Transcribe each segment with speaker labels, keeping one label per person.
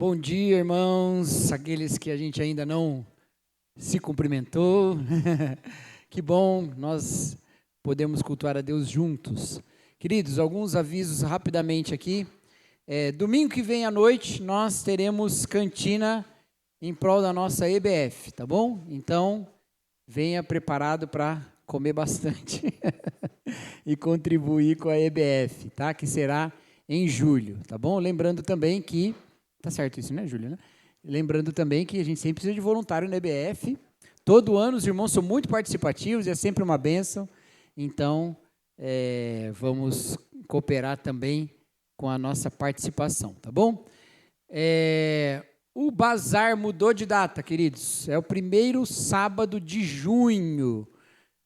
Speaker 1: Bom dia, irmãos, aqueles que a gente ainda não se cumprimentou. Que bom, nós podemos cultuar a Deus juntos. Queridos, alguns avisos rapidamente aqui. Domingo que vem à noite, nós teremos cantina em prol da nossa EBF, tá bom? Então, venha preparado para comer bastante e contribuir com a EBF, tá? Que será em julho, tá bom? Lembrando também que... Tá certo isso, né, Júlia? Né? Lembrando também que a gente sempre precisa de voluntário na EBF. Todo ano os irmãos são muito participativos, é sempre uma bênção. Então, vamos cooperar também com a nossa participação, tá bom? O bazar mudou de data, queridos. É o primeiro sábado de junho.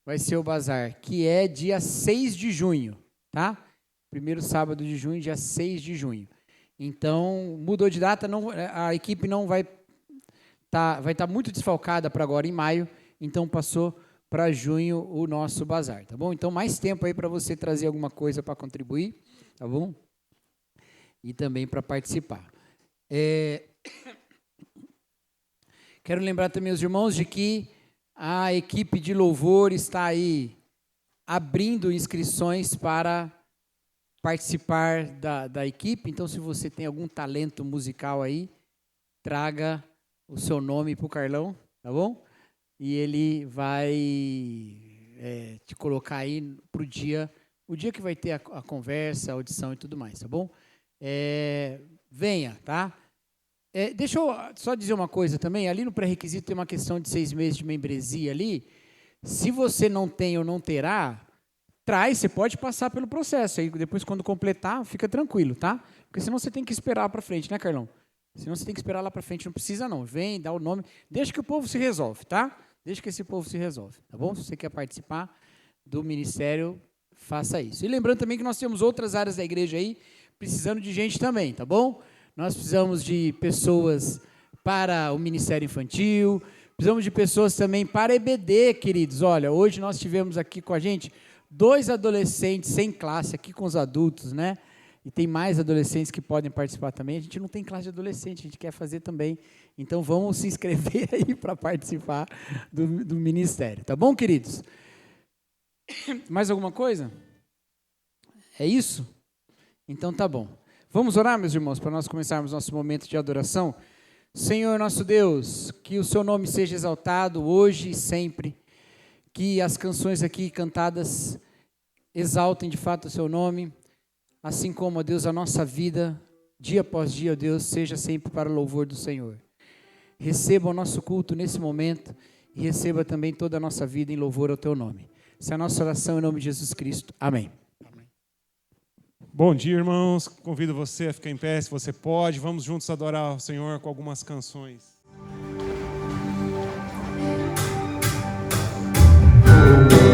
Speaker 1: Vai ser o bazar, que é dia 6 de junho, tá? Primeiro sábado de junho, dia 6 de junho. Então, mudou de data, a equipe não vai estar muito desfalcada para agora em maio, então passou para junho o nosso bazar, tá bom? Então, mais tempo aí para você trazer alguma coisa para contribuir, tá bom? E também para participar. Quero lembrar também os irmãos de que a equipe de louvor está aí abrindo inscrições para participar da equipe. Então, se você tem algum talento musical aí, traga o seu nome para o Carlão, tá bom? E ele vai te colocar aí para o dia que vai ter a conversa, a audição e tudo mais, tá bom? Venha, tá? Deixa eu só dizer uma coisa também, ali no pré-requisito tem uma questão de 6 meses de membresia ali. Se você não tem ou não terá, você pode passar pelo processo, aí depois quando completar, fica tranquilo, tá? Porque senão você tem que esperar para frente, né, Carlão? Senão você tem que esperar lá para frente, não precisa não, vem, dá o nome, deixa que o povo se resolve, tá? Deixa que esse povo se resolve, tá bom? Se você quer participar do ministério, faça isso. E lembrando também que nós temos outras áreas da igreja aí, precisando de gente também, tá bom? Nós precisamos de pessoas para o ministério infantil, precisamos de pessoas também para EBD, queridos. Olha, hoje nós tivemos aqui com a gente 2 adolescentes sem classe, aqui com os adultos, né? E tem mais adolescentes que podem participar também. A gente não tem classe de adolescente, a gente quer fazer também. Então, vamos se inscrever aí para participar do ministério. Tá bom, queridos? Mais alguma coisa? É isso? Então, tá bom. Vamos orar, meus irmãos, para nós começarmos nosso momento de adoração. Senhor, nosso Deus, que o seu nome seja exaltado hoje e sempre. Que as canções aqui cantadas exaltem de fato o seu nome, assim como, ó Deus, a nossa vida, dia após dia, ó Deus, seja sempre para o louvor do Senhor. Receba o nosso culto nesse momento e receba também toda a nossa vida em louvor ao teu nome. Essa é a nossa oração em nome de Jesus Cristo. Amém.
Speaker 2: Bom dia, irmãos. Convido você a ficar em pé, se você pode. Vamos juntos adorar o Senhor com algumas canções.
Speaker 3: Aqui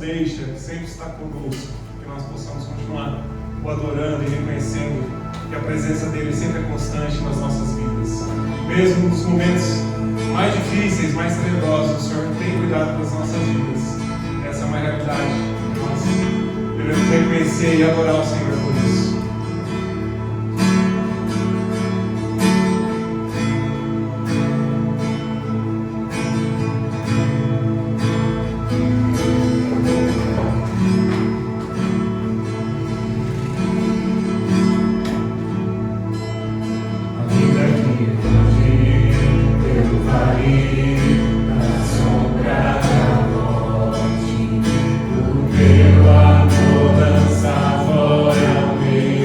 Speaker 2: deixa, sempre está conosco, que nós possamos continuar o adorando e reconhecendo que a presença dele sempre é constante nas nossas vidas. Mesmo nos momentos mais difíceis, mais tenebrosos, o Senhor tem cuidado das nossas vidas. Essa é uma realidade. Nós devemos reconhecer e adorar o Senhor por isso.
Speaker 3: Amor dança fora ao meio.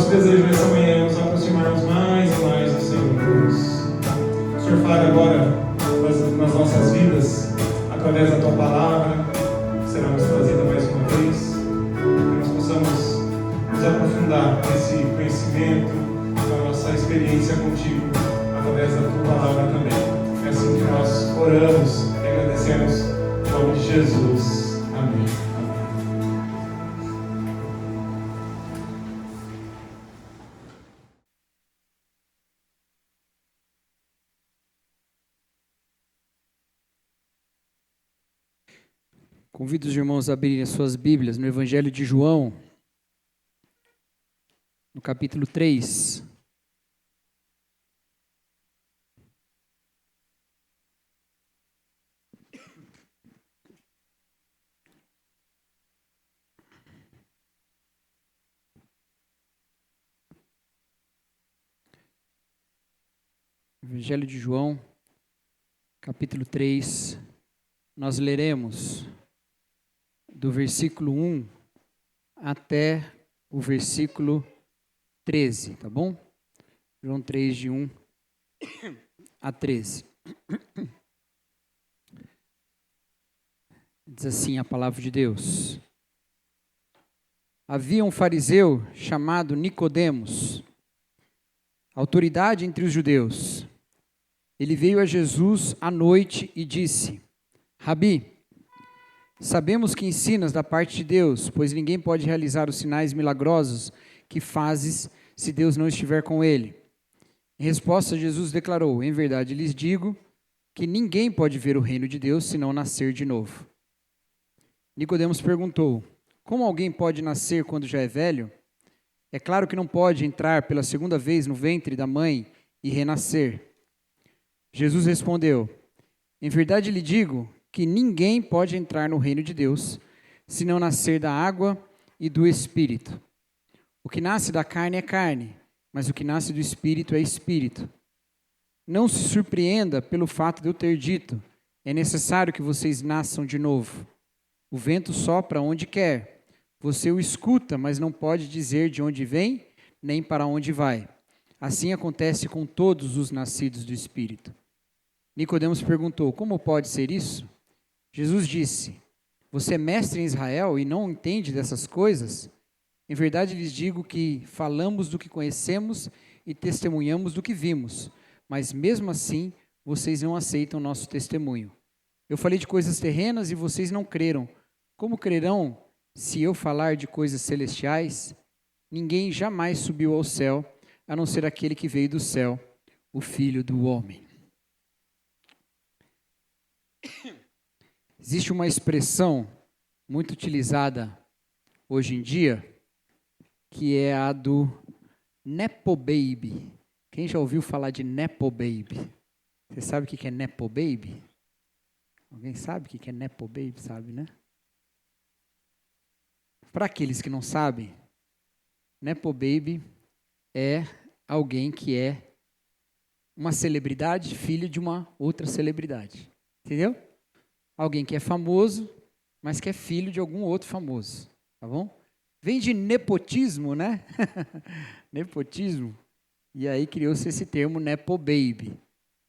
Speaker 2: nosso desejo nessa manhã é nos aproximarmos mais e mais do Senhor Deus. O Senhor fala agora nas nossas vidas, através da Tua palavra, que será nos trazida mais uma vez, que nós possamos nos aprofundar nesse conhecimento, na nossa experiência contigo, através da Tua palavra também. É assim que nós oramos e agradecemos em nome de Jesus. Amém.
Speaker 1: Convido os irmãos a abrirem as suas Bíblias no Evangelho de João, no capítulo 3. Evangelho de João, capítulo 3, nós leremos do versículo 1 até o versículo 13, tá bom? João 3, de 1 a 13. Diz assim a palavra de Deus. Havia um fariseu chamado Nicodemos, autoridade entre os judeus. Ele veio a Jesus à noite e disse: Rabi, sabemos que ensinas da parte de Deus, pois ninguém pode realizar os sinais milagrosos que fazes se Deus não estiver com ele. Em resposta, Jesus declarou: Em verdade lhes digo que ninguém pode ver o reino de Deus se não nascer de novo. Nicodemos perguntou: Como alguém pode nascer quando já é velho? É claro que não pode entrar pela segunda vez no ventre da mãe e renascer. Jesus respondeu: Em verdade lhe digo que ninguém pode entrar no reino de Deus se não nascer da água e do Espírito. O que nasce da carne é carne, mas o que nasce do Espírito é Espírito. Não se surpreenda pelo fato de eu ter dito: é necessário que vocês nasçam de novo. O vento sopra onde quer. Você o escuta, mas não pode dizer de onde vem, nem para onde vai. Assim acontece com todos os nascidos do Espírito. Nicodemos perguntou: Como pode ser isso? Jesus disse: Você é mestre em Israel e não entende dessas coisas? Em verdade lhes digo que falamos do que conhecemos e testemunhamos do que vimos, mas mesmo assim vocês não aceitam nosso testemunho. Eu falei de coisas terrenas e vocês não creram. Como crerão se eu falar de coisas celestiais? Ninguém jamais subiu ao céu, a não ser aquele que veio do céu, o Filho do Homem. Existe uma expressão muito utilizada hoje em dia, que é a do Nepo Baby. Quem já ouviu falar de Nepo Baby? Você sabe o que é Nepo Baby? Alguém sabe o que é Nepo Baby? Sabe, né? Para aqueles que não sabem, Nepo Baby é alguém que é uma celebridade, filho de uma outra celebridade. Entendeu? Alguém que é famoso, mas que é filho de algum outro famoso, tá bom? Vem de nepotismo, né? Nepotismo. E aí criou-se esse termo Nepo Baby.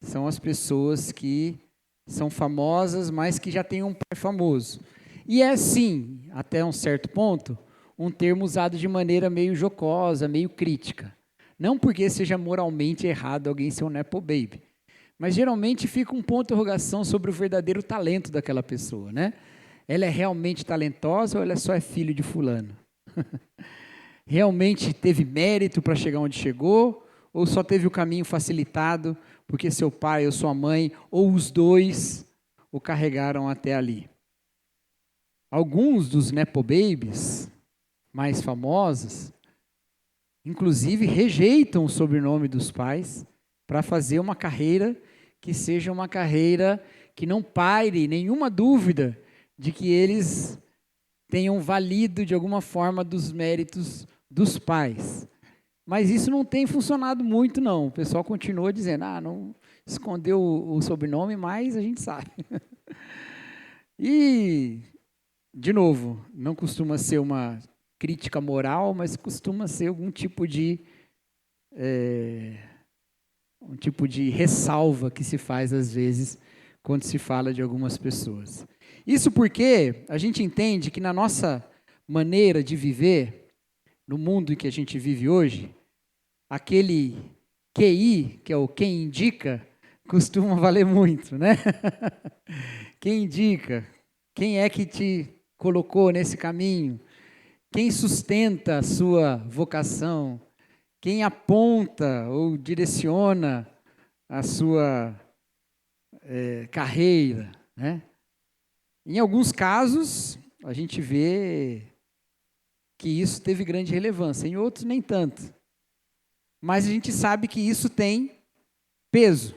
Speaker 1: São as pessoas que são famosas, mas que já têm um pai famoso. E é sim, até um certo ponto, um termo usado de maneira meio jocosa, meio crítica. Não porque seja moralmente errado alguém ser um Nepo Baby, mas geralmente fica um ponto de interrogação sobre o verdadeiro talento daquela pessoa, né? Ela é realmente talentosa ou ela só é filho de fulano? Realmente teve mérito para chegar onde chegou ou só teve o caminho facilitado porque seu pai ou sua mãe ou os dois o carregaram até ali? Alguns dos Nepo Babies mais famosos, inclusive, rejeitam o sobrenome dos pais para fazer uma carreira que seja uma carreira que não paire nenhuma dúvida de que eles tenham valido de alguma forma dos méritos dos pais. Mas isso não tem funcionado muito, não. O pessoal continua dizendo: não escondeu o sobrenome, mas a gente sabe. E, de novo, não costuma ser uma crítica moral, mas costuma ser algum tipo de ressalva que se faz às vezes quando se fala de algumas pessoas. Isso porque a gente entende que na nossa maneira de viver, no mundo em que a gente vive hoje, aquele QI, que é o quem indica, costuma valer muito, né? Quem indica? Quem é que te colocou nesse caminho? Quem sustenta a sua vocação? Quem aponta ou direciona a sua carreira, né? Em alguns casos, a gente vê que isso teve grande relevância, em outros nem tanto. Mas a gente sabe que isso tem peso.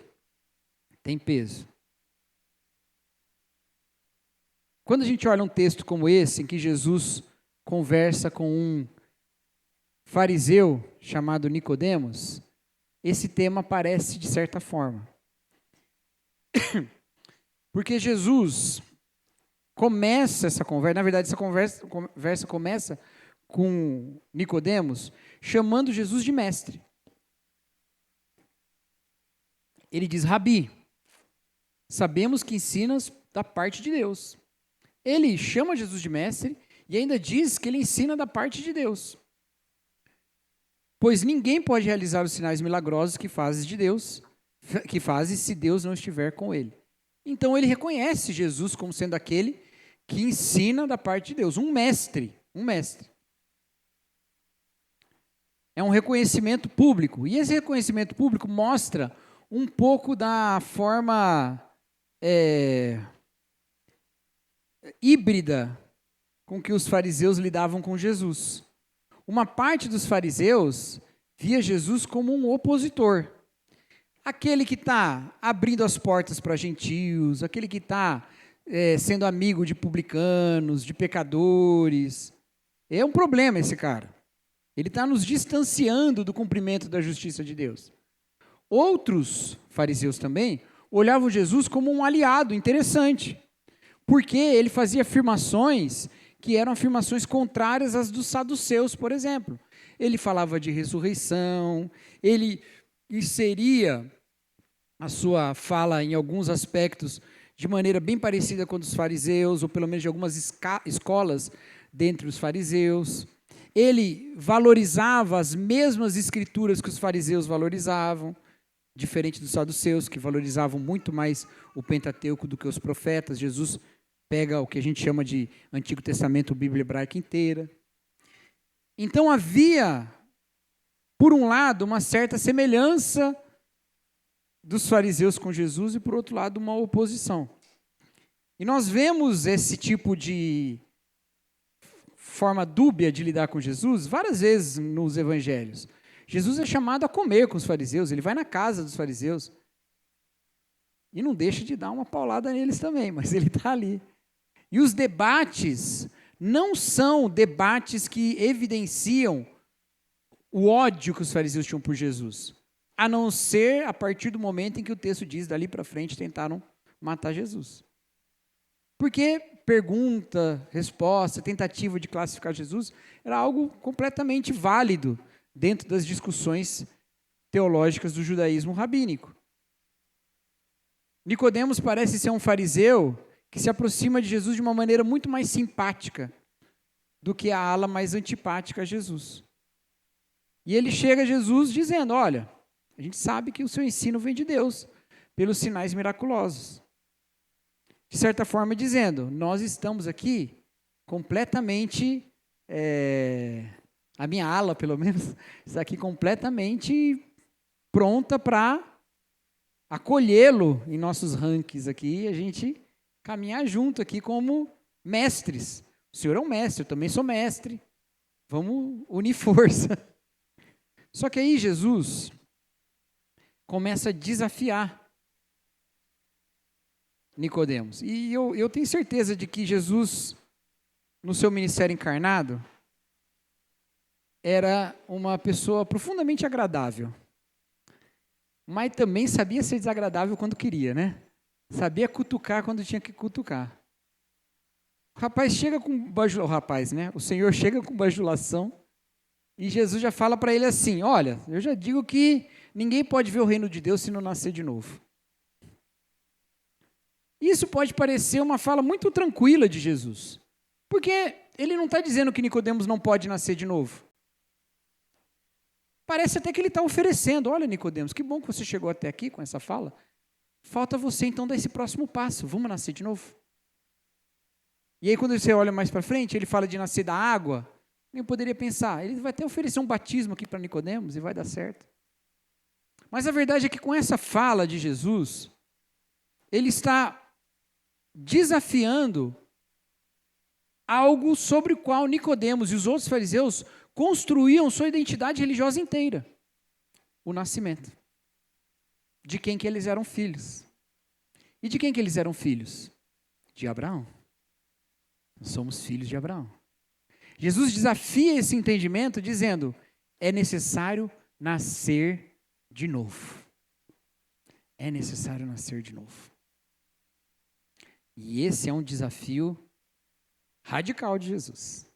Speaker 1: Tem peso. Quando a gente olha um texto como esse, em que Jesus conversa com um fariseu chamado Nicodemos, esse tema aparece de certa forma. Porque Jesus começa essa conversa, na verdade essa conversa começa com Nicodemos chamando Jesus de mestre. Ele diz: Rabi, sabemos que ensinas da parte de Deus. Ele chama Jesus de mestre e ainda diz que ele ensina da parte de Deus. Pois ninguém pode realizar os sinais milagrosos que fazes se Deus não estiver com ele. Então ele reconhece Jesus como sendo aquele que ensina da parte de Deus, um mestre. É um reconhecimento público, e esse reconhecimento público mostra um pouco da forma híbrida com que os fariseus lidavam com Jesus. Uma parte dos fariseus via Jesus como um opositor. Aquele que está abrindo as portas para gentios, aquele que está sendo amigo de publicanos, de pecadores. É um problema esse cara. Ele está nos distanciando do cumprimento da justiça de Deus. Outros fariseus também olhavam Jesus como um aliado interessante, porque ele fazia afirmações que eram afirmações contrárias às dos saduceus, por exemplo. Ele falava de ressurreição, ele inseria a sua fala em alguns aspectos de maneira bem parecida com a dos fariseus, ou pelo menos de algumas escolas dentre os fariseus. Ele valorizava as mesmas escrituras que os fariseus valorizavam, diferente dos saduceus, que valorizavam muito mais o Pentateuco do que os profetas. Jesus pega o que a gente chama de Antigo Testamento, Bíblia hebraica inteira. Então havia, por um lado, uma certa semelhança dos fariseus com Jesus e, por outro lado, uma oposição. E nós vemos esse tipo de forma dúbia de lidar com Jesus várias vezes nos evangelhos. Jesus é chamado a comer com os fariseus, ele vai na casa dos fariseus e não deixa de dar uma paulada neles também, mas ele está ali. E os debates não são debates que evidenciam o ódio que os fariseus tinham por Jesus, a não ser a partir do momento em que o texto diz, dali para frente, tentaram matar Jesus. Porque pergunta, resposta, tentativa de classificar Jesus era algo completamente válido dentro das discussões teológicas do judaísmo rabínico. Nicodemos parece ser um fariseu que se aproxima de Jesus de uma maneira muito mais simpática do que a ala mais antipática a Jesus. E ele chega a Jesus dizendo: olha, a gente sabe que o seu ensino vem de Deus, pelos sinais miraculosos. De certa forma dizendo, nós estamos aqui completamente, a minha ala pelo menos, está aqui completamente pronta para acolhê-lo em nossos rankings aqui, e a gente caminhar junto aqui como mestres. O senhor é um mestre, eu também sou mestre. Vamos unir força. Só que aí Jesus começa a desafiar Nicodemos. E eu tenho certeza de que Jesus, no seu ministério encarnado, era uma pessoa profundamente agradável. Mas também sabia ser desagradável quando queria, né? Sabia cutucar quando tinha que cutucar. rapaz chega com bajulação, o rapaz, né? O Senhor chega com bajulação e Jesus já fala para ele assim: olha, eu já digo que ninguém pode ver o reino de Deus se não nascer de novo. Isso pode parecer uma fala muito tranquila de Jesus, porque ele não está dizendo que Nicodemos não pode nascer de novo. Parece até que ele está oferecendo: olha, Nicodemos, que bom que você chegou até aqui com essa fala. Falta você então dar esse próximo passo, vamos nascer de novo. E aí quando você olha mais para frente, ele fala de nascer da água. Eu poderia pensar, ele vai até oferecer um batismo aqui para Nicodemos e vai dar certo. Mas a verdade é que com essa fala de Jesus, ele está desafiando algo sobre o qual Nicodemos e os outros fariseus construíam sua identidade religiosa inteira: o nascimento. De quem que eles eram filhos. E de quem que eles eram filhos? De Abraão. Nós somos filhos de Abraão. Jesus desafia esse entendimento dizendo: é necessário nascer de novo. É necessário nascer de novo. E esse é um desafio radical de Jesus.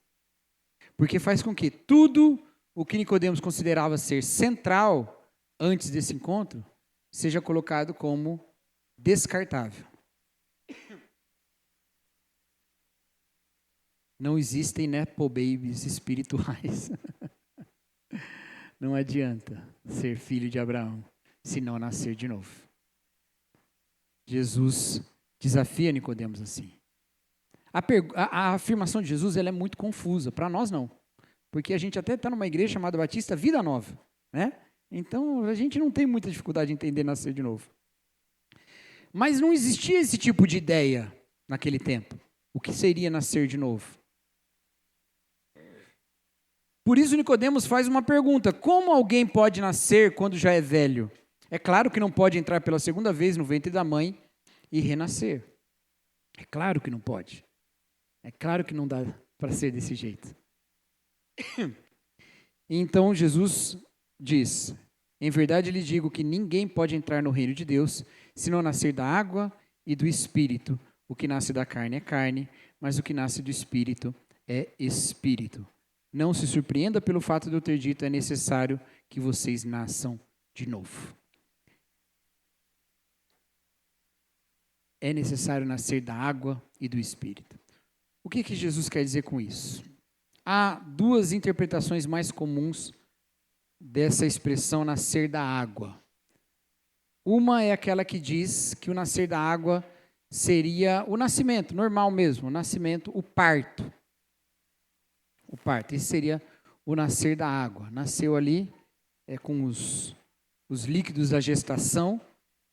Speaker 1: Porque faz com que tudo o que Nicodemos considerava ser central antes desse encontro seja colocado como descartável. Não existem nepo babies espirituais. Não adianta ser filho de Abraão se não nascer de novo. Jesus desafia Nicodemos assim. A afirmação de Jesus ela é muito confusa. Para nós não. Porque a gente até está numa igreja chamada Batista Vida Nova, né? Então a gente não tem muita dificuldade em entender nascer de novo. Mas não existia esse tipo de ideia naquele tempo. O que seria nascer de novo? Por isso Nicodemos faz uma pergunta: como alguém pode nascer quando já é velho? É claro que não pode entrar pela segunda vez no ventre da mãe e renascer. É claro que não pode. É claro que não dá para ser desse jeito. Então Jesus diz: em verdade lhe digo que ninguém pode entrar no reino de Deus se não nascer da água e do Espírito. O que nasce da carne é carne, mas o que nasce do Espírito é Espírito. Não se surpreenda pelo fato de eu ter dito: é necessário que vocês nasçam de novo. É necessário nascer da água e do Espírito. O que Jesus quer dizer com isso? Há duas interpretações mais comuns dessa expressão nascer da água. Uma é aquela que diz que o nascer da água seria o nascimento, normal mesmo, o nascimento, o parto. O parto, esse seria o nascer da água. Nasceu ali com os líquidos da gestação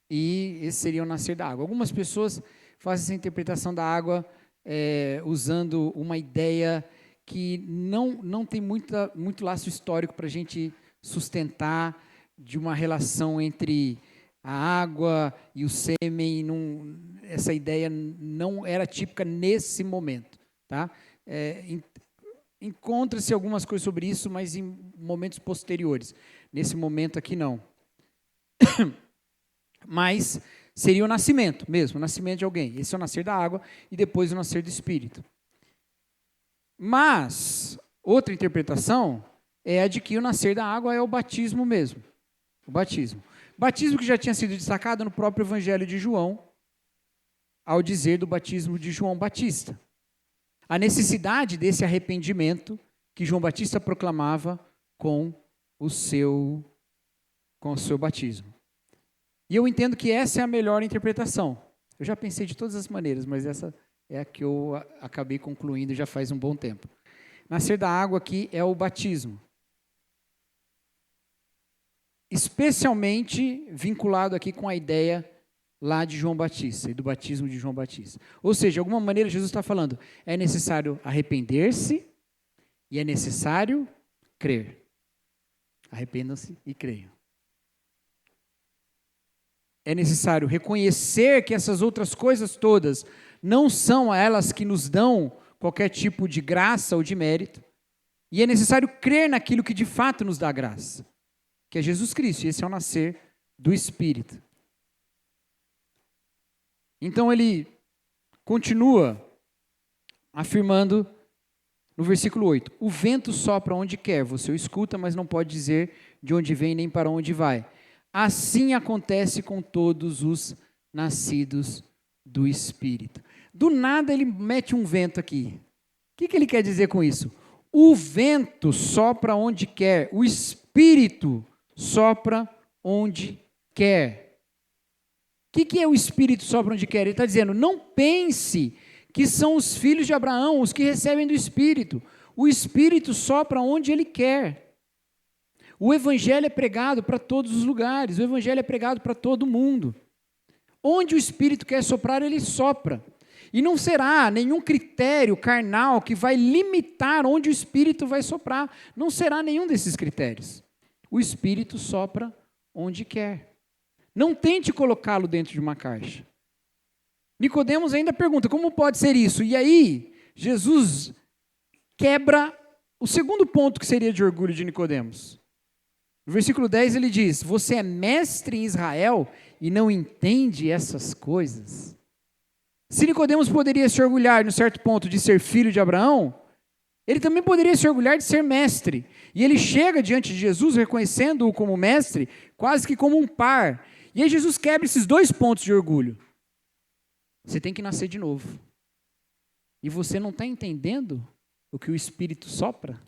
Speaker 1: e esse seria o nascer da água. Algumas pessoas fazem essa interpretação da água usando uma ideia que não tem muito laço histórico para a gente sustentar, de uma relação entre a água e o sêmen. Essa ideia não era típica nesse momento. Tá? Encontra-se algumas coisas sobre isso, mas em momentos posteriores. Nesse momento aqui, não. Mas seria o nascimento mesmo, o nascimento de alguém. Esse é o nascer da água e depois o nascer do Espírito. Mas, outra interpretação é a de que o nascer da água é o batismo mesmo. O batismo. Batismo que já tinha sido destacado no próprio Evangelho de João, ao dizer do batismo de João Batista. A necessidade desse arrependimento que João Batista proclamava com o seu batismo. E eu entendo que essa é a melhor interpretação. Eu já pensei de todas as maneiras, mas essa é a que eu acabei concluindo já faz um bom tempo. Nascer da água aqui é o batismo. Especialmente vinculado aqui com a ideia lá de João Batista e do batismo de João Batista. Ou seja, de alguma maneira Jesus está falando, é necessário arrepender-se e é necessário crer. Arrependam-se e creiam. É necessário reconhecer que essas outras coisas todas não são elas que nos dão qualquer tipo de graça ou de mérito. E é necessário crer naquilo que de fato nos dá graça, que é Jesus Cristo. E esse é o nascer do Espírito. Então ele continua afirmando no versículo 8: o vento sopra onde quer, você o escuta, mas não pode dizer de onde vem nem para onde vai. Assim acontece com todos os nascidos do Espírito. Do nada ele mete um vento aqui. O que ele quer dizer com isso? O vento sopra onde quer, o Espírito sopra onde quer. O que é o Espírito sopra onde quer? Ele está dizendo, não pense que são os filhos de Abraão os que recebem do Espírito. O Espírito sopra onde ele quer. O Evangelho é pregado para todos os lugares, o Evangelho é pregado para todo mundo. Onde o Espírito quer soprar, ele sopra. E não será nenhum critério carnal que vai limitar onde o Espírito vai soprar. Não será nenhum desses critérios. O Espírito sopra onde quer. Não tente colocá-lo dentro de uma caixa. Nicodemos ainda pergunta, como pode ser isso? E aí, Jesus quebra o segundo ponto que seria de orgulho de Nicodemos. No versículo 10 ele diz, você é mestre em Israel e não entende essas coisas? Se Nicodemos poderia se orgulhar, no certo ponto, de ser filho de Abraão, ele também poderia se orgulhar de ser mestre. E ele chega diante de Jesus, reconhecendo-o como mestre, quase que como um par. E aí Jesus quebra esses dois pontos de orgulho. Você tem que nascer de novo. E você não está entendendo o que o Espírito sopra?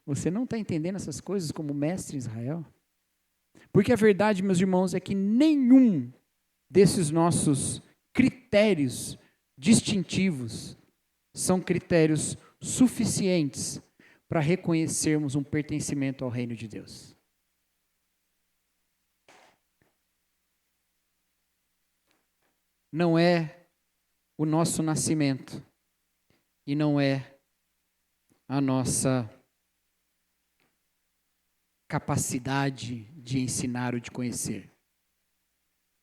Speaker 1: Você não está entendendo essas coisas como mestre em Israel? Porque a verdade, meus irmãos, é que nenhum desses nossos critérios distintivos são critérios suficientes para reconhecermos um pertencimento ao reino de Deus. Não é o nosso nascimento e não é a nossa capacidade de ensinar ou de conhecer.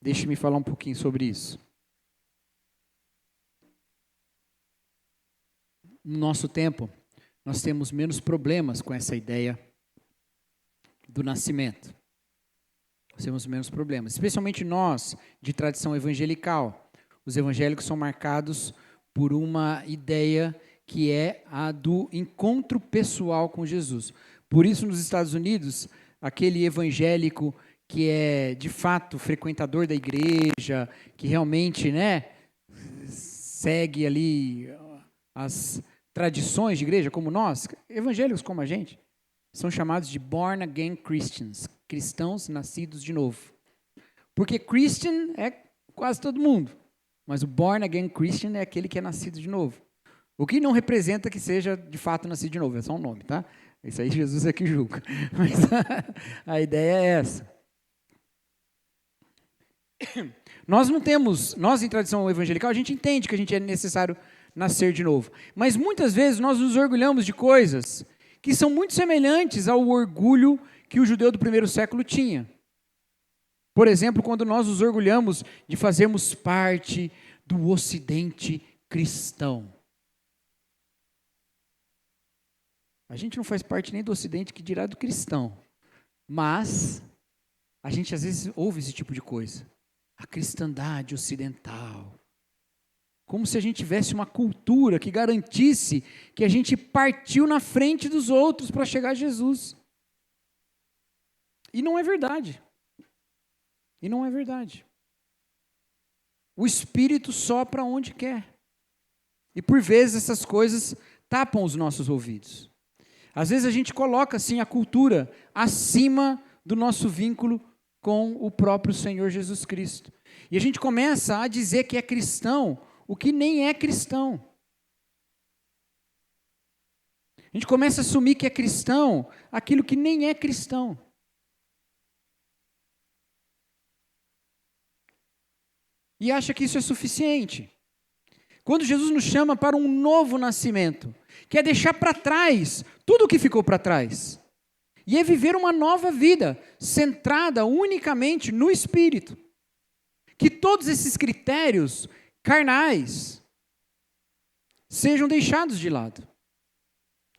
Speaker 1: Deixe-me falar um pouquinho sobre isso. No nosso tempo, nós temos menos problemas com essa ideia do nascimento. Nós temos menos problemas, especialmente nós, de tradição evangelical. Os evangélicos são marcados por uma ideia que é a do encontro pessoal com Jesus. Por isso, nos Estados Unidos, aquele evangélico que é, de fato, frequentador da igreja, que realmente, segue ali as tradições de igreja, como nós, evangélicos como a gente, são chamados de born again Christians, cristãos nascidos de novo. Porque Christian é quase todo mundo, mas o born again Christian é aquele que é nascido de novo. O que não representa que seja de fato nascido de novo, é só um nome, tá? Isso aí Jesus é que julga. Mas a ideia é essa. Nós em tradição evangelical, a gente entende que a gente é necessário nascer de novo. Mas muitas vezes nós nos orgulhamos de coisas que são muito semelhantes ao orgulho que o judeu do primeiro século tinha. Por exemplo, quando nós nos orgulhamos de fazermos parte do ocidente cristão. A gente não faz parte nem do ocidente, que dirá do cristão. Mas a gente às vezes ouve esse tipo de coisa. A cristandade ocidental. Como se a gente tivesse uma cultura que garantisse que a gente partiu na frente dos outros para chegar a Jesus. E não é verdade. E não é verdade. O Espírito sopra onde quer. E por vezes essas coisas tapam os nossos ouvidos. Às vezes a gente coloca assim a cultura acima do nosso vínculo com o próprio Senhor Jesus Cristo. E a gente começa a dizer que é cristão o que nem é cristão. A gente começa a assumir que é cristão aquilo que nem é cristão. E acha que isso é suficiente. Quando Jesus nos chama para um novo nascimento, que é deixar para trás tudo o que ficou para trás, e é viver uma nova vida, centrada unicamente no Espírito. Que todos esses critérios carnais sejam deixados de lado.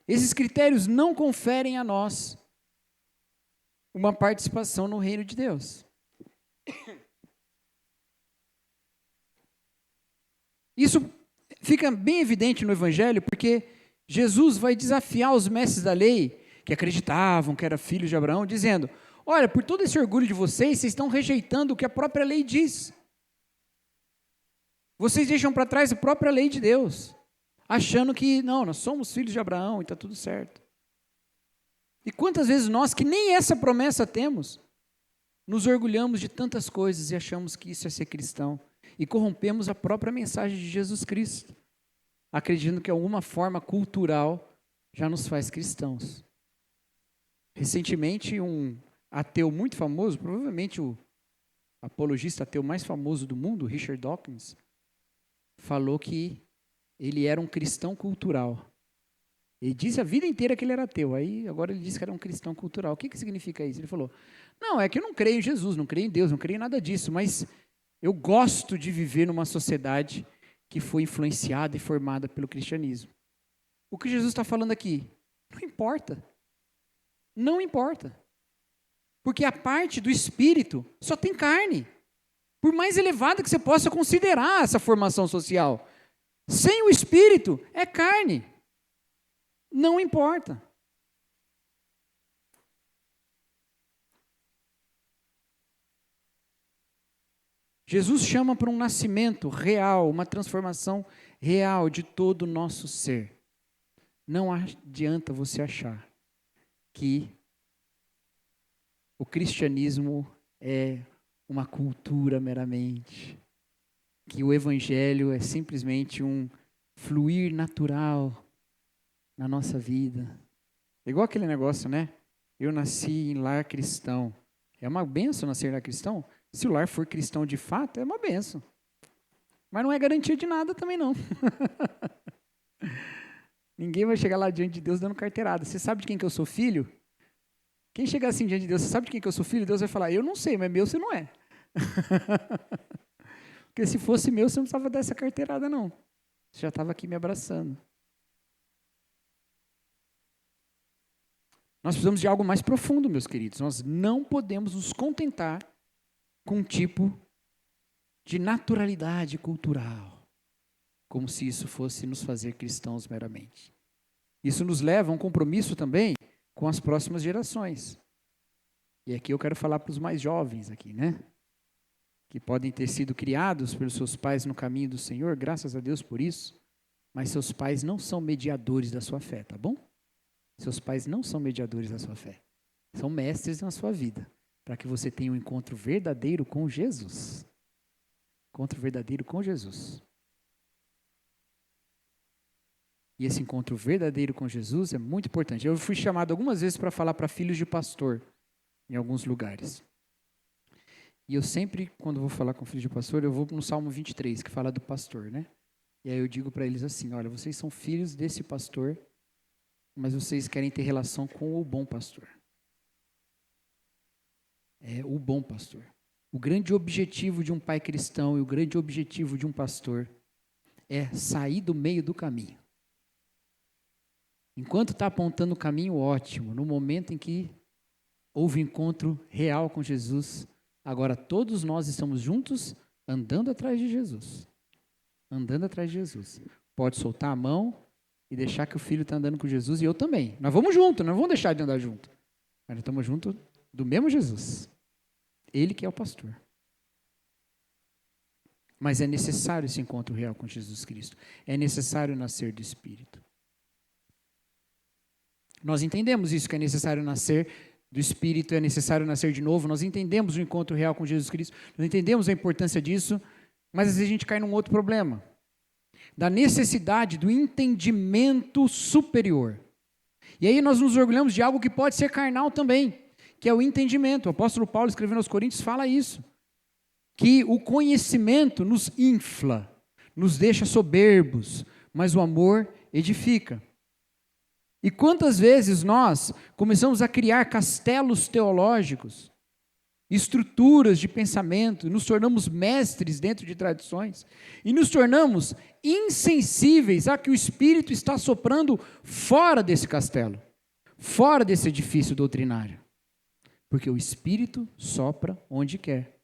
Speaker 1: Esses critérios não conferem a nós uma participação no reino de Deus. Isso fica bem evidente no Evangelho, porque Jesus vai desafiar os mestres da lei, que acreditavam que era filho de Abraão, dizendo: olha, por todo esse orgulho de vocês estão rejeitando o que a própria lei diz. Vocês deixam para trás a própria lei de Deus, achando que, não, nós somos filhos de Abraão e está tudo certo. E quantas vezes nós, que nem essa promessa temos, nos orgulhamos de tantas coisas e achamos que isso é ser cristão, e corrompemos a própria mensagem de Jesus Cristo, acreditando que alguma forma cultural já nos faz cristãos. Recentemente, um ateu muito famoso, provavelmente o apologista ateu mais famoso do mundo, Richard Dawkins, falou que ele era um cristão cultural. Ele disse a vida inteira que ele era ateu, aí agora ele disse que era um cristão cultural. O que significa isso? Ele falou: não, é que eu não creio em Jesus, não creio em Deus, não creio em nada disso, mas eu gosto de viver numa sociedade que foi influenciada e formada pelo cristianismo. O que Jesus está falando aqui? Não importa. Não importa. Porque a parte do espírito só tem carne. Por mais elevada que você possa considerar essa formação social, sem o espírito é carne. Não importa. Jesus chama para um nascimento real, uma transformação real de todo o nosso ser. Não adianta você achar que o cristianismo é uma cultura meramente, que o evangelho é simplesmente um fluir natural na nossa vida. É igual aquele negócio, né? Eu nasci em lar cristão. É uma bênção nascer em lar cristão? Se o lar for cristão de fato, é uma bênção. Mas não é garantia de nada também, não. Ninguém vai chegar lá diante de Deus dando carteirada. Você sabe de quem que eu sou filho? Quem chegar assim diante de Deus, você sabe de quem que eu sou filho? Deus vai falar: eu não sei, mas meu você não é. Porque se fosse meu, você não precisava dar essa carteirada, não. Você já estava aqui me abraçando. Nós precisamos de algo mais profundo, meus queridos. Nós não podemos nos contentar com um tipo de naturalidade cultural, como se isso fosse nos fazer cristãos meramente. Isso nos leva a um compromisso também com as próximas gerações. E aqui eu quero falar para os mais jovens aqui, né? Que podem ter sido criados pelos seus pais no caminho do Senhor, graças a Deus por isso, mas seus pais não são mediadores da sua fé, tá bom? Seus pais não são mediadores da sua fé. São mestres na sua vida, para que você tenha um encontro verdadeiro com Jesus. Encontro verdadeiro com Jesus. E esse encontro verdadeiro com Jesus é muito importante. Eu fui chamado algumas vezes para falar para filhos de pastor, em alguns lugares. E eu sempre, quando vou falar com filhos de pastor, eu vou no Salmo 23, que fala do pastor, né? E aí eu digo para eles assim: olha, vocês são filhos desse pastor, mas vocês querem ter relação com o bom pastor. É o bom pastor. O grande objetivo de um pai cristão e o grande objetivo de um pastor é sair do meio do caminho. Enquanto está apontando o caminho, ótimo. No momento em que houve encontro real com Jesus, agora todos nós estamos juntos andando atrás de Jesus. Andando atrás de Jesus. Pode soltar a mão e deixar que o filho está andando com Jesus, e eu também. Nós vamos juntos, não vamos deixar de andar junto. Mas nós estamos juntos do mesmo Jesus. Ele que é o pastor. Mas é necessário esse encontro real com Jesus Cristo. É necessário nascer do Espírito. Nós entendemos isso, que é necessário nascer do Espírito, é necessário nascer de novo. Nós entendemos o encontro real com Jesus Cristo. Nós entendemos a importância disso, mas às vezes a gente cai num outro problema. Da necessidade do entendimento superior. E aí nós nos orgulhamos de algo que pode ser carnal também, que é o entendimento. O apóstolo Paulo, escrevendo aos Coríntios, fala isso. Que o conhecimento nos infla, nos deixa soberbos, mas o amor edifica. E quantas vezes nós começamos a criar castelos teológicos, estruturas de pensamento, nos tornamos mestres dentro de tradições e nos tornamos insensíveis a que o Espírito está soprando fora desse castelo, fora desse edifício doutrinário. Porque o Espírito sopra onde quer.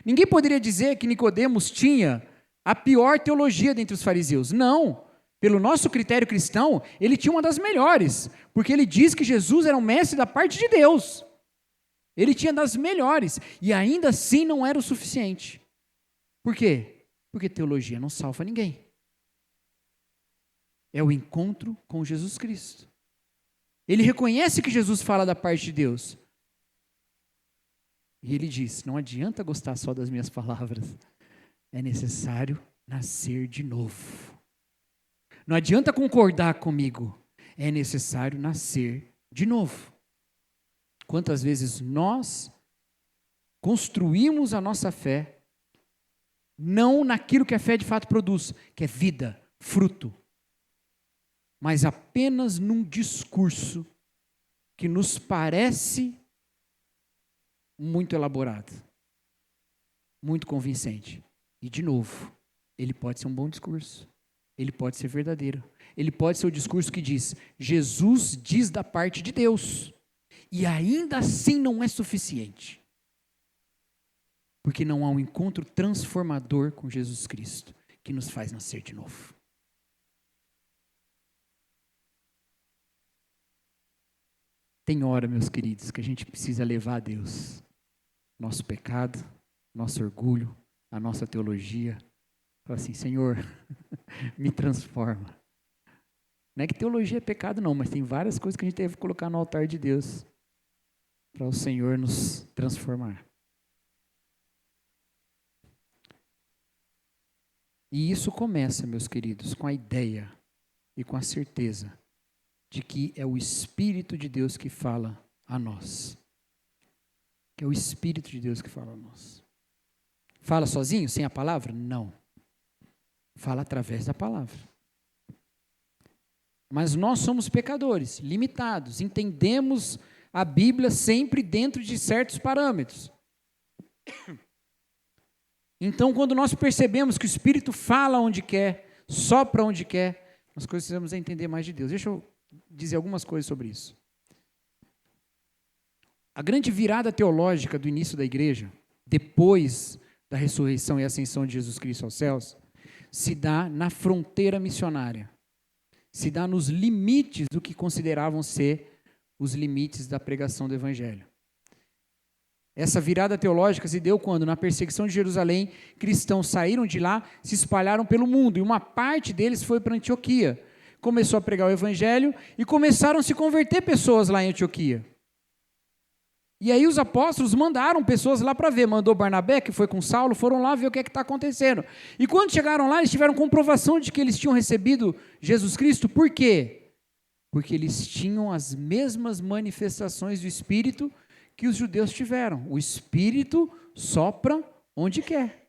Speaker 1: Ninguém poderia dizer que Nicodemos tinha a pior teologia dentre os fariseus. Não. Pelo nosso critério cristão, ele tinha uma das melhores, porque ele diz que Jesus era um mestre da parte de Deus. Ele tinha das melhores, e ainda assim não era o suficiente. Por quê? Porque teologia não salva ninguém. É o encontro com Jesus Cristo. Ele reconhece que Jesus fala da parte de Deus. E ele diz, não adianta gostar só das minhas palavras. É necessário nascer de novo. Não adianta concordar comigo. É necessário nascer de novo. Quantas vezes nós construímos a nossa fé não naquilo que a fé de fato produz, que é vida, fruto, mas apenas num discurso que nos parece muito elaborado, muito convincente. E, de novo, ele pode ser um bom discurso, ele pode ser verdadeiro, ele pode ser o discurso que diz, Jesus diz da parte de Deus, e ainda assim não é suficiente, porque não há um encontro transformador com Jesus Cristo, que nos faz nascer de novo. Tem hora, meus queridos, que a gente precisa levar a Deus nosso pecado, nosso orgulho, a nossa teologia. Fala assim, Senhor, me transforma. Não é que teologia é pecado não, mas tem várias coisas que a gente deve colocar no altar de Deus para o Senhor nos transformar. E isso começa, meus queridos, com a ideia e com a certeza de que é o Espírito de Deus que fala a nós. Que é o Espírito de Deus que fala a nós. Fala sozinho, sem a palavra? Não. Fala através da palavra. Mas nós somos pecadores, limitados, entendemos a Bíblia sempre dentro de certos parâmetros. Então, quando nós percebemos que o Espírito fala onde quer, sopra onde quer, nós precisamos entender mais de Deus. Deixa eu dizer algumas coisas sobre isso. A grande virada teológica do início da igreja, depois da ressurreição e ascensão de Jesus Cristo aos céus, se dá na fronteira missionária. Se dá nos limites do que consideravam ser os limites da pregação do Evangelho. Essa virada teológica se deu quando, na perseguição de Jerusalém, cristãos saíram de lá, se espalharam pelo mundo, e uma parte deles foi para Antioquia. Começou a pregar o Evangelho e começaram a se converter pessoas lá em Antioquia. E aí os apóstolos mandaram pessoas lá para ver. Mandou Barnabé, que foi com Saulo, foram lá ver o que é que está acontecendo. E quando chegaram lá, eles tiveram comprovação de que eles tinham recebido Jesus Cristo. Por quê? Porque eles tinham as mesmas manifestações do Espírito que os judeus tiveram. O Espírito sopra onde quer.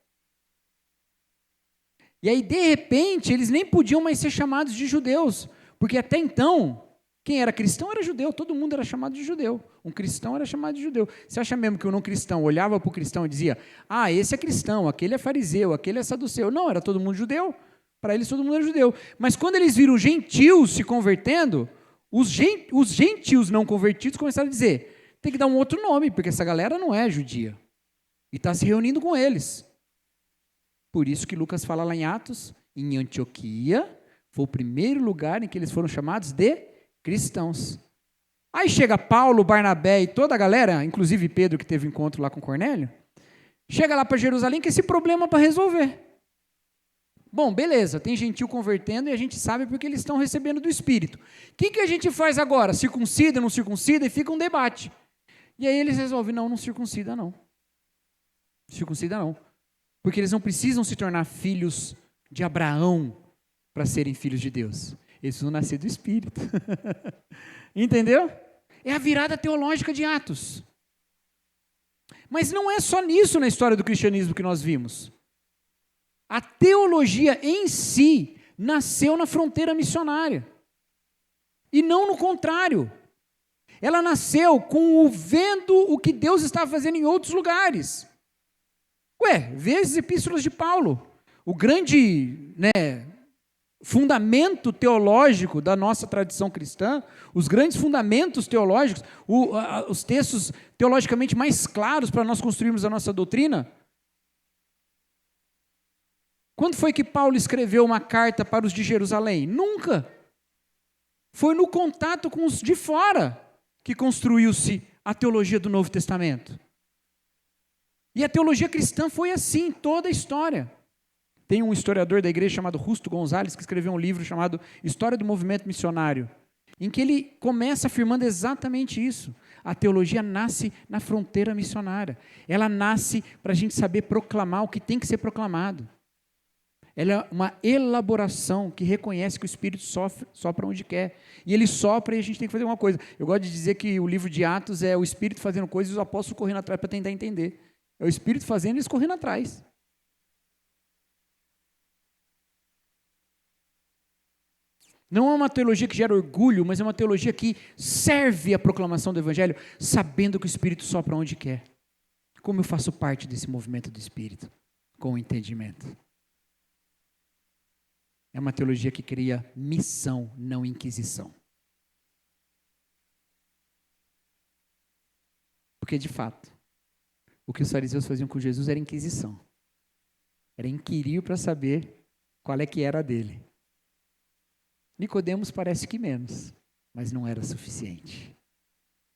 Speaker 1: E aí, de repente, eles nem podiam mais ser chamados de judeus, porque até então, quem era cristão era judeu, todo mundo era chamado de judeu. Um cristão era chamado de judeu. Você acha mesmo que o não cristão olhava para o cristão e dizia, ah, esse é cristão, aquele é fariseu, aquele é saduceu. Não, era todo mundo judeu. Para eles todo mundo era judeu. Mas quando eles viram gentios se convertendo, os gentios não convertidos começaram a dizer, tem que dar um outro nome, porque essa galera não é judia. E está se reunindo com eles. Por isso que Lucas fala lá em Atos, em Antioquia, foi o primeiro lugar em que eles foram chamados de cristãos. Aí chega Paulo, Barnabé e toda a galera, inclusive Pedro, que teve encontro lá com Cornélio, chega lá para Jerusalém com esse problema para resolver. Bom, beleza, tem gentil convertendo e a gente sabe porque eles estão recebendo do Espírito. O que a gente faz agora? Circuncida, não circuncida? E fica um debate. E aí eles resolvem, não circuncida não. Circuncida não. Porque eles não precisam se tornar filhos de Abraão para serem filhos de Deus. Eles precisam nascer do Espírito. Entendeu? É a virada teológica de Atos. Mas não é só nisso na história do cristianismo que nós vimos. A teologia em si nasceu na fronteira missionária. E não no contrário. Ela nasceu vendo o que Deus estava fazendo em outros lugares. Vê as epístolas de Paulo. O grande, fundamento teológico da nossa tradição cristã, os grandes fundamentos teológicos, os textos teologicamente mais claros para nós construirmos a nossa doutrina, Quando foi que Paulo escreveu uma carta para os de Jerusalém? Nunca. Foi no contato com os de fora que construiu-se a teologia do Novo Testamento. E a teologia cristã foi assim, toda a história. Tem um historiador da igreja chamado Justo Gonzalez que escreveu um livro chamado História do Movimento Missionário, em que ele começa afirmando exatamente isso. A teologia nasce na fronteira missionária. Ela nasce para a gente saber proclamar o que tem que ser proclamado. Ela é uma elaboração que reconhece que o Espírito sopra onde quer. E ele sopra e a gente tem que fazer uma coisa. Eu gosto de dizer que o livro de Atos é o Espírito fazendo coisas e os apóstolos correndo atrás para tentar entender. É o Espírito fazendo e eles correndo atrás. Não é uma teologia que gera orgulho, mas é uma teologia que serve à proclamação do Evangelho, sabendo que o Espírito sopra onde quer. Como eu faço parte desse movimento do Espírito? Com o entendimento. É uma teologia que cria missão, não inquisição. Porque, de fato, o que os fariseus faziam com Jesus era inquisição. Era inquirir para saber qual é que era a dele. Nicodemos parece que menos, mas não era suficiente.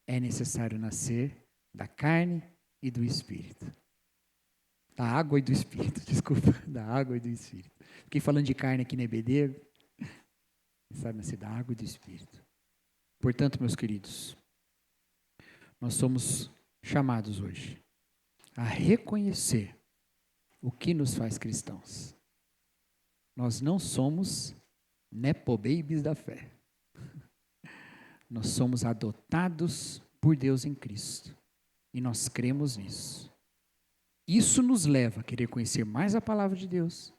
Speaker 1: É necessário nascer da carne e do Espírito. Da água e do Espírito, desculpa. Da água e do Espírito. Fiquei falando de carne aqui na EBD. Necessário nascer da água e do Espírito. Portanto, meus queridos, nós somos chamados hoje a reconhecer o que nos faz cristãos. Nós não somos nepo babies da fé. Nós somos adotados por Deus em Cristo. E nós cremos nisso. Isso nos leva a querer conhecer mais a palavra de Deus,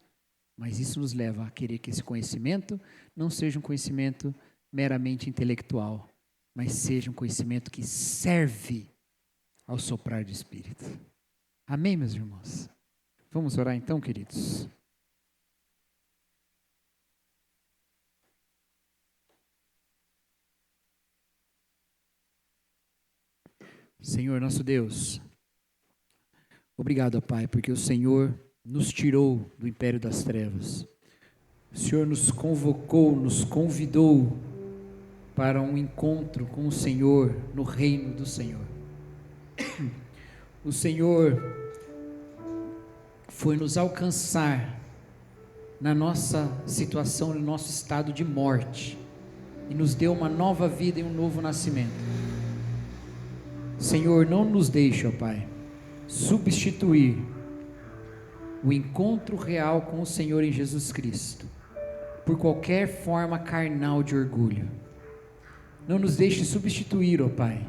Speaker 1: mas isso nos leva a querer que esse conhecimento não seja um conhecimento meramente intelectual, mas seja um conhecimento que serve ao soprar do Espírito. Amém, meus irmãos? Vamos orar então, queridos? Senhor, nosso Deus, obrigado, ó Pai, porque o Senhor nos tirou do império das trevas. O Senhor nos convocou, nos convidou para um encontro com o Senhor no reino do Senhor. O Senhor foi nos alcançar na nossa situação, no nosso estado de morte, e nos deu uma nova vida e um novo nascimento. Senhor, não nos deixe, ó Pai, substituir o encontro real com o Senhor em Jesus Cristo por qualquer forma carnal de orgulho. Não nos deixe substituir, ó Pai,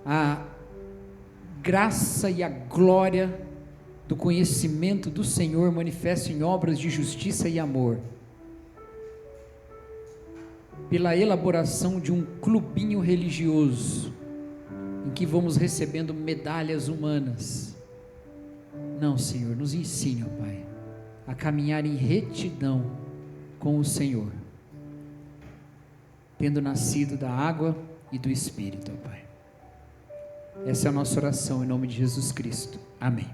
Speaker 1: a graça e a glória do conhecimento do Senhor manifesto em obras de justiça e amor, pela elaboração de um clubinho religioso, em que vamos recebendo medalhas humanas. Não, Senhor, nos ensine, ó Pai, a caminhar em retidão com o Senhor, tendo nascido da água e do Espírito, ó Pai. Essa é a nossa oração em nome de Jesus Cristo. Amém.